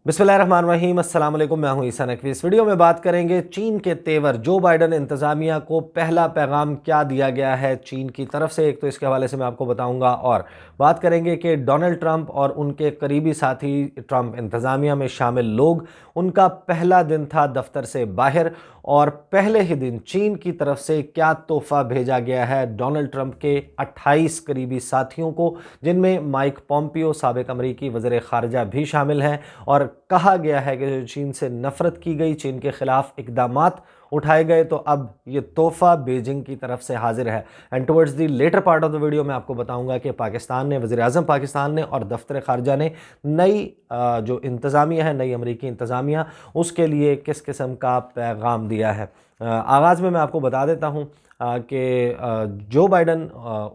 बिस्मिल्लाहिर्रहमानिर्रहीम, अस्सलाम वालेकुम। मैं हूं ईसा नकवी। इस वीडियो में बात करेंगे चीन के तेवर। जो बाइडन इंतज़ामिया को पहला पैगाम क्या दिया गया है चीन की तरफ से, एक तो इसके हवाले से मैं आपको बताऊंगा, और बात करेंगे कि डोनाल्ड ट्रंप और उनके करीबी साथी ट्रंप इंतज़ामिया में शामिल लोग, उनका पहला दिन था दफ्तर से बाहर, और पहले ही दिन चीन की तरफ से क्या तोहफ़ा भेजा गया है डोनाल्ड ट्रंप के 28 करीबी साथियों को, जिनमें माइक पॉम्पियो साबिक अमरीकी वज़ीर ख़ारजा भी शामिल हैं। और कहा गया है कि जो चीन से नफ़रत की गई, चीन के ख़िलाफ़ इक़दामात उठाए गए, तो अब ये तोहफ़ा बीजिंग की तरफ से हाजिर है। And towards the latter part of the video मैं आपको बताऊंगा कि पाकिस्तान ने, वज़ीर आज़म पाकिस्तान ने और दफ्तर ख़ारजा ने नई जो इंतज़ामिया है, नई अमरीकी इंतज़ामिया, उसके लिए किस किस्म का पैगाम दिया है। आगाज़ में मैं आपको बता देता हूँ कि जो बाइडन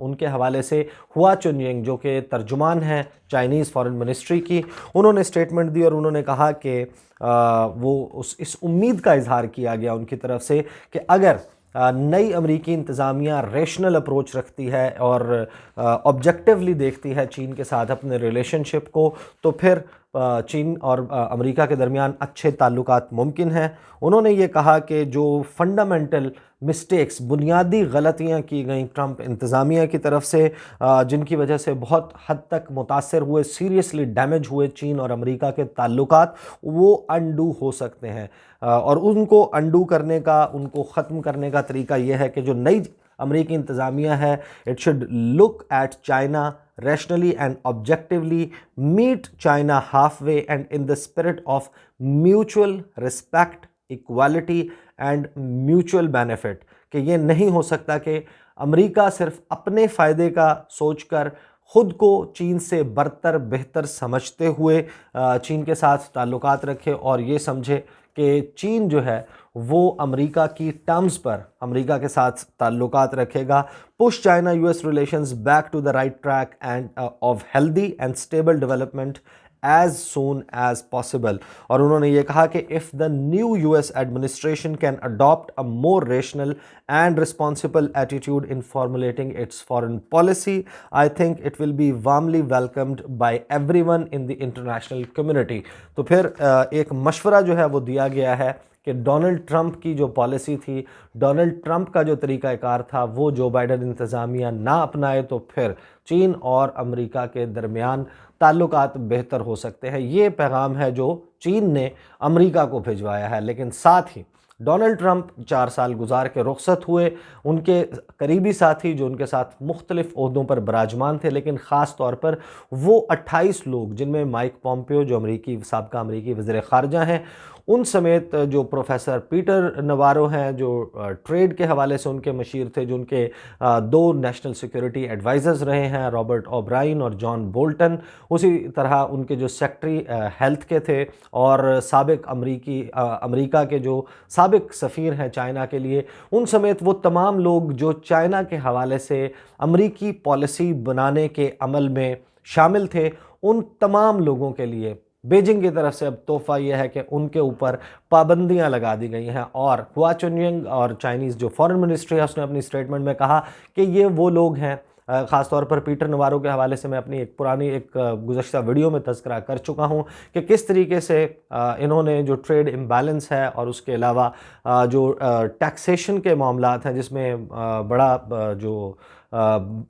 उनके हवाले से हुआ चुनयिंग, जो कि तर्जुमान हैं चाइनीज़ फॉरेन मिनिस्ट्री की, उन्होंने स्टेटमेंट दी और उन्होंने कहा कि वो इस उम्मीद का इजहार किया गया उनकी तरफ से कि अगर नई अमरीकी इंतज़ामिया रेशनल अप्रोच रखती है और ऑब्जेक्टिवली देखती है चीन के साथ अपने रिलेशनशिप को, तो फिर चीन और अमेरिका के दरमियान अच्छे ताल्लुकात मुमकिन हैं। उन्होंने ये कहा कि जो फंडामेंटल मिस्टेक्स, बुनियादी गलतियां की गई ट्रंप इंतज़ामिया की तरफ से, जिनकी वजह से बहुत हद तक मुतासर हुए, सीरियसली डैमेज हुए चीन और अमेरिका के ताल्लुकात, वो अनडू हो सकते हैं। और उनको अनडू करने का, उनको ख़त्म करने का तरीका यह है कि जो नई अमरीकी इंतज़ामिया है, it should look at China rationally and objectively, meet China halfway and in the spirit of mutual respect, equality and mutual benefit। कि ये नहीं हो सकता कि अमेरिका सिर्फ अपने फ़ायदे का सोचकर ख़ुद को चीन से बरतर बेहतर समझते हुए चीन के साथ ताल्लुकात रखे, और ये समझे कि चीन जो है वो अमेरिका की टर्म्स पर अमेरिका के साथ ताल्लुकात रखेगा। Push China US relations back to the right track and of healthy and stable development as soon as possible. और उन्होंने ये कहा कि if the new US administration can adopt a more rational and responsible attitude in formulating its foreign policy, I think it will be warmly welcomed by everyone in the international community. तो फिर एक मशवरा जो है वो दिया गया है कि डोनाल्ड ट्रंप की जो पॉलिसी थी, डोनाल्ड ट्रंप का जो तरीक़ाकार था, वो जो बाइडन इंतज़ामिया ना अपनाए तो फिर चीन और अमेरिका के दरमियान ताल्लुकात बेहतर हो सकते हैं। ये पैगाम है जो चीन ने अमेरिका को भिजवाया है। लेकिन साथ ही डोनाल्ड ट्रंप 4 साल गुजार के रुखसत हुए, उनके करीबी साथी जो उनके साथ मुख्तलिफ ओहदों पर बराजमान थे, लेकिन ख़ास तौर पर वो 28 लोग, जिनमें माइक पॉम्पियो जो साबका अमरीकी वज़ीर ख़ारजा हैं, उन समेत जो प्रोफेसर पीटर नवारो हैं, जो ट्रेड के हवाले से उनके मशीर थे, जो उनके 2 नेशनल सिक्योरिटी एडवाइज़र्स रहे हैं, रॉबर्ट ओब्राइन और जॉन बोल्टन। उसी तरह उनके जो सेक्रेटरी हेल्थ के थे, और साबिक अमरीका के जो साबिक सफ़ीर हैं चाइना के लिए, उन समेत वो तमाम लोग जो चाइना के हवाले से अमरीकी पॉलिसी बनाने के अमल में शामिल थे, उन तमाम लोगों के लिए बीजिंग की तरफ से अब तोहफ़ा यह है कि उनके ऊपर पाबंदियां लगा दी गई हैं। और हुआ चुनयिंग और चाइनीज़ जो फॉरेन मिनिस्ट्री है, उसने अपनी स्टेटमेंट में कहा कि ये वो लोग हैं, ख़ास तौर पर पीटर नवारो के हवाले से मैं अपनी एक पुरानी गुज़श्ता वीडियो में तज़किरा कर चुका हूँ कि किस तरीके से इन्होंने जो ट्रेड इम्बैलेंस है, और उसके अलावा जो टैक्सेशन के मामलात हैं, जिसमें बड़ा जो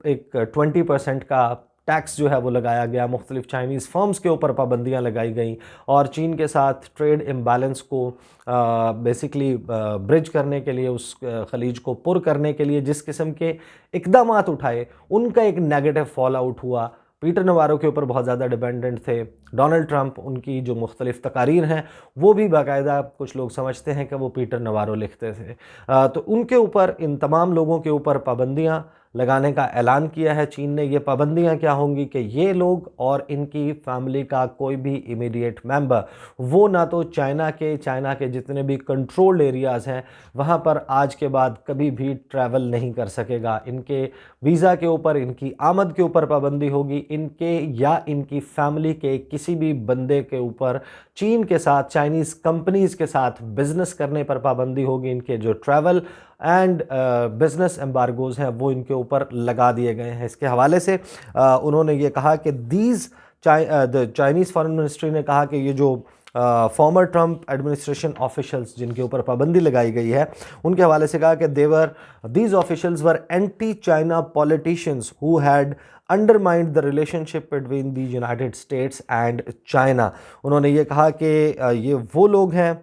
एक 20% का टैक्स जो है वो लगाया गया, मुख्तलिफ चाइनीज़ फर्म्स के ऊपर पाबंदियाँ लगाई गई, और चीन के साथ ट्रेड इम्बैलेंस को बेसिकली ब्रिज करने के लिए, उस खलीज को पुर करने के लिए जिस किस्म के इक़दामात उठाए, उनका एक नेगेटिव फॉल आउट हुआ। पीटर नवारो के ऊपर बहुत ज़्यादा डिपेंडेंट थे डोनाल्ड ट्रंप। उनकी जो मुख्तलिफ तकारीर हैं, वो भी बाकायदा कुछ लोग समझते हैं कि वो पीटर नवारो लिखते थे। तो उनके ऊपर, इन तमाम लोगों के ऊपर पाबंदियाँ लगाने का ऐलान किया है चीन ने। ये पाबंदियां क्या होंगी कि ये लोग और इनकी फैमिली का कोई भी इमीडिएट मेंबर, वो ना तो चाइना के जितने भी कंट्रोल्ड एरियाज़ हैं वहाँ पर आज के बाद कभी भी ट्रैवल नहीं कर सकेगा। इनके वीज़ा के ऊपर, इनकी आमद के ऊपर पाबंदी होगी। इनके या इनकी फैमिली के किसी भी बंदे के ऊपर चीन के साथ, चाइनीज़ कंपनीज़ के साथ बिज़नेस करने पर पाबंदी होगी। इनके जो ट्रैवल एंड बिज़नेस एम्बार्गोज़ हैं वो इनके ऊपर लगा दिए गए हैं। इसके हवाले से उन्होंने ये कहा कि द चाइनीज़ फॉरेन मिनिस्ट्री ने कहा कि ये जो فارمر ٹرمپ ایڈمنسٹریشن آفیشلز جن کے اوپر پابندی لگائی گئی ہے ان کے حوالے سے کہا کہ these officials were anti China politicians who had undermined the relationship between the United States and China. انہوں نے یہ کہا کہ یہ وہ لوگ ہیں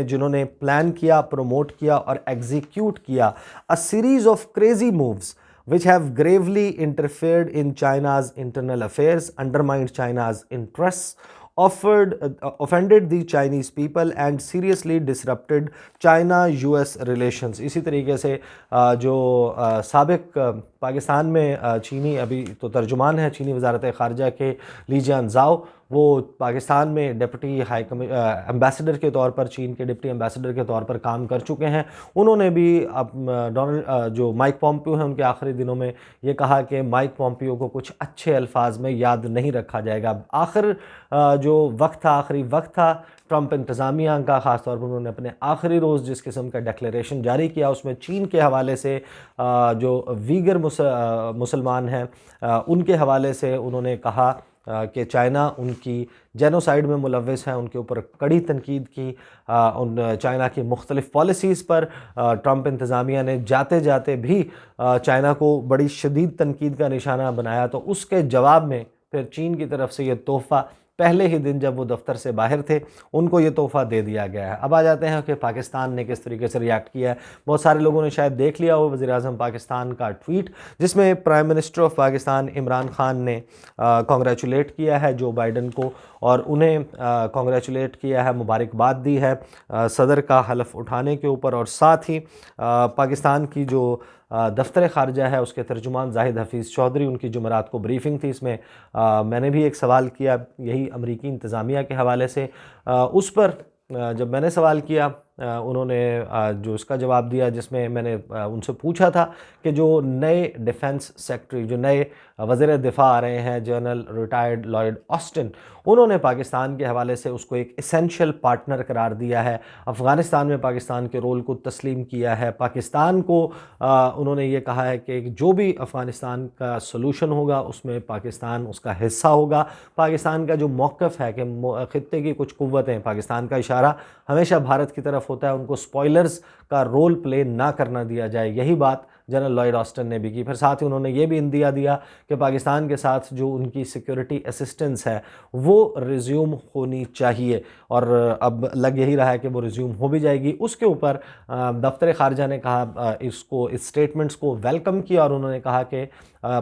جنہوں نے پلان کیا, پروموٹ کیا اور ایگزیکیوٹ کیا a series of crazy moves which have gravely interfered in China's internal affairs, undermined China's interests, offended the Chinese people and seriously disrupted China-US relations. اسی طریقے سے جو سابق پاکستان میں چینی ابھی تو ترجمان ہے چینی وزارت خارجہ کے لی جیان زاؤ, وہ پاکستان میں ڈپٹی ایمبیسڈر کے طور پر, چین کے ڈپٹی ایمبیسڈر کے طور پر کام کر چکے ہیں. انہوں نے بھی جو مائک پومپیو ہیں ان کے آخری دنوں میں یہ کہا کہ مائک پومپیو کو کچھ اچھے الفاظ میں یاد نہیں رکھا جائے گا. آخری وقت تھا ٹرمپ انتظامیہ کا, خاص طور پر انہوں نے اپنے آخری روز جس قسم کا ڈیکلیریشن جاری کیا اس میں چین کے حوالے سے جو ویگر مسلمان ہیں ان کے حوالے سے انہوں نے کہا کہ چائنا ان کی جینوسائیڈ میں ملوث ہے, ان کے اوپر کڑی تنقید کی. چائنا کی مختلف پالیسیز پر ٹرمپ انتظامیہ نے جاتے جاتے بھی چائنا کو بڑی شدید تنقید کا نشانہ بنایا, تو اس کے جواب میں پھر چین کی طرف سے یہ تحفہ پہلے ہی دن جب وہ دفتر سے باہر تھے ان کو یہ تحفہ دے دیا گیا ہے. اب آ جاتے ہیں کہ پاکستان نے کس طریقے سے ریاکٹ کیا ہے. بہت سارے لوگوں نے شاید دیکھ لیا ہو وزیر اعظم پاکستان کا ٹویٹ جس میں prime minister of Pakistan Imran Khan نے کانگریچولیٹ کیا ہے جو بائیڈن کو, اور انہیں کانگریچولیٹ کیا ہے, مبارکباد دی ہے صدر کا حلف اٹھانے کے اوپر. اور ساتھ ہی پاکستان کی جو دفتر خارجہ ہے اس کے ترجمان زاہد حفیظ چودھری, ان کی جمعرات کو بریفنگ تھی, اس میں میں نے بھی ایک سوال کیا یہی امریکی انتظامیہ کے حوالے سے. اس پر جب میں نے سوال کیا انہوں نے جو اس کا جواب دیا جس میں میں نے ان سے پوچھا تھا کہ جو نئے ڈیفنس سیکٹری, جو نئے وزیر دفاع آ رہے ہیں جنرل ریٹائرڈ لائڈ آسٹن, انہوں نے پاکستان کے حوالے سے اس کو ایک اسینشل پارٹنر قرار دیا ہے, افغانستان میں پاکستان کے رول کو تسلیم کیا ہے, پاکستان کو انہوں نے یہ کہا ہے کہ جو بھی افغانستان کا سلوشن ہوگا اس میں پاکستان اس کا حصہ ہوگا. پاکستان کا جو موقف ہے کہ خطے کی کچھ قوتیں, پاکستان کا اشارہ ہمیشہ بھارت کی طرف ہوتا ہے, ان کو سپوائلرز کا رول پلے نہ کرنا دیا جائے, یہی بات جنرل لائڈ آسٹن نے بھی کی. پھر ساتھ ہی انہوں نے یہ بھی اندیا دیا کہ پاکستان کے ساتھ جو ان کی سیکیورٹی اسسٹنس ہے وہ ریزیوم ہونی چاہیے, اور اب لگ یہی رہا ہے کہ وہ ریزیوم ہو بھی جائے گی. اس کے اوپر دفتر خارجہ نے کہا اس اسٹیٹمنٹس کو ویلکم کیا, اور انہوں نے کہا کہ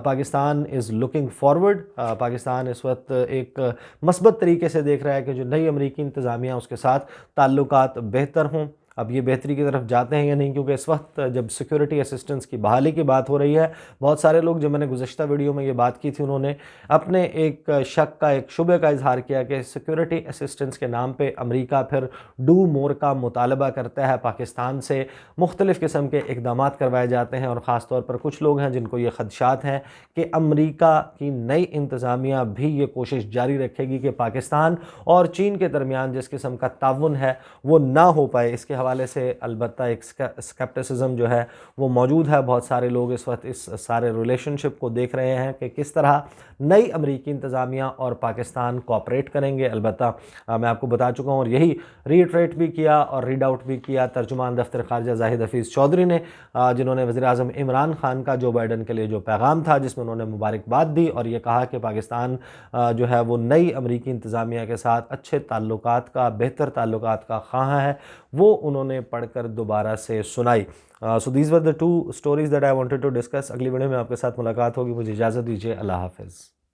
پاکستان از لکنگ فارورڈ, پاکستان اس وقت ایک مثبت طریقے سے دیکھ رہا ہے کہ جو نئی امریکی انتظامیہ اس کے ساتھ تعلقات بہتر ہوں. اب یہ بہتری کی طرف جاتے ہیں یا نہیں, کیونکہ اس وقت جب سیکیورٹی اسسٹنس کی بحالی کی بات ہو رہی ہے, بہت سارے لوگ, جب میں نے گزشتہ ویڈیو میں یہ بات کی تھی, انہوں نے اپنے ایک شک کا, ایک شبہ کا اظہار کیا کہ سیکیورٹی اسسٹنس کے نام پہ امریکہ پھر ڈو مور کا مطالبہ کرتا ہے, پاکستان سے مختلف قسم کے اقدامات کروائے جاتے ہیں, اور خاص طور پر کچھ لوگ ہیں جن کو یہ خدشات ہیں کہ امریکہ کی نئی انتظامیہ بھی یہ کوشش جاری رکھے گی کہ پاکستان اور چین کے درمیان جس قسم کا تعاون ہے وہ نہ ہو پائے. اس کے حوالے سے البتہ ایک اسکیپٹسزم جو ہے وہ موجود ہے. بہت سارے لوگ اس وقت اس سارے ریلیشن شپ کو دیکھ رہے ہیں کہ کس طرح نئی امریکی انتظامیہ اور پاکستان کوآپریٹ کریں گے. البتہ میں آپ کو بتا چکا ہوں, اور یہی ریٹریٹ بھی کیا اور ریڈ آؤٹ بھی کیا ترجمان دفتر خارجہ زاہد حفیظ چودھری نے, جنہوں نے وزیر اعظم عمران خان کا جو بائیڈن کے لیے جو پیغام تھا جس میں انہوں نے مبارکباد دی اور یہ کہا کہ پاکستان جو ہے وہ نئی امریکی انتظامیہ کے ساتھ اچھے تعلقات کا, بہتر تعلقات کا خواہاں ہے, وہ انہوں نے پڑھ کر دوبارہ سے سنائی. So these were the two stories that I wanted to discuss. اگلی ویڈیو میں آپ کے ساتھ ملاقات ہوگی, مجھے اجازت دیجیے, اللہ حافظ.